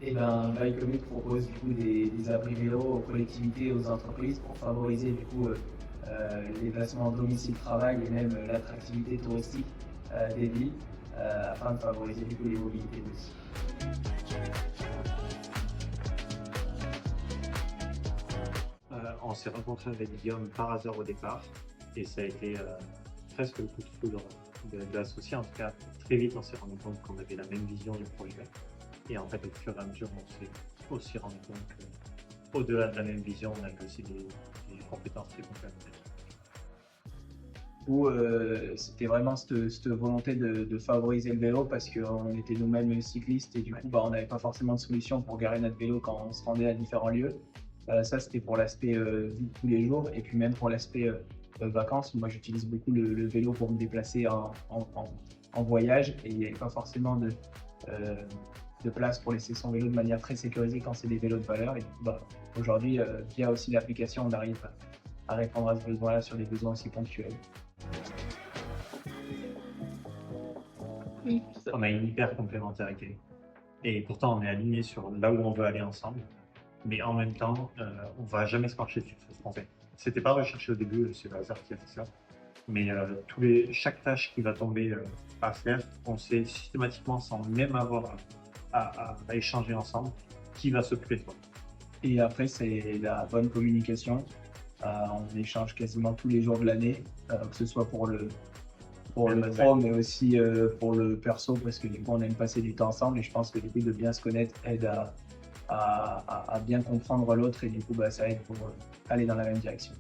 Et ben, Bikeonomics propose du coup des abris vélos aux collectivités et aux entreprises pour favoriser du coup les placements domicile-travail et même l'attractivité touristique des villes afin de favoriser du coup les mobilités aussi. On s'est rencontré avec Guillaume par hasard au départ et ça a été presque le coup de foudre de l'associé. En tout cas, très vite, on s'est rendu compte qu'on avait la même vision du projet. Et en fait, au fur et à mesure, on s'est aussi rendu compte qu'au-delà de la même vision, on avait aussi des compétences très complémentaires. Où c'était vraiment cette volonté de favoriser le vélo parce qu'on était nous-mêmes cyclistes et du coup on n'avait pas forcément de solution pour garer notre vélo quand on se rendait à différents lieux. Ça c'était pour l'aspect vie de tous les jours et puis même pour l'aspect vacances. Moi j'utilise beaucoup le vélo pour me déplacer en voyage et il n'y avait pas forcément euh, de place pour laisser son vélo de manière très sécurisée quand c'est des vélos de valeur. Et du coup, aujourd'hui, via aussi l'application, on arrive à répondre à ce besoin-là sur des besoins aussi ponctuels. On a une hyper complémentarité. Et pourtant, on est alignés sur là où on veut aller ensemble. Mais en même temps, on ne va jamais se marcher dessus sur ce qu'on fait. C'était pas recherché au début, c'est le hasard qui a fait ça. Mais chaque tâche qui va tomber à faire, on sait systématiquement, sans même avoir à échanger ensemble, qui va s'occuper de quoi. Et après, c'est la bonne communication. On échange quasiment tous les jours de l'année, que ce soit pour le pro, mais aussi pour le perso, parce que du coup, on aime passer du temps ensemble. Et je pense que du coup, de bien se connaître aide à bien comprendre l'autre et du coup, ça aide pour aller dans la même direction.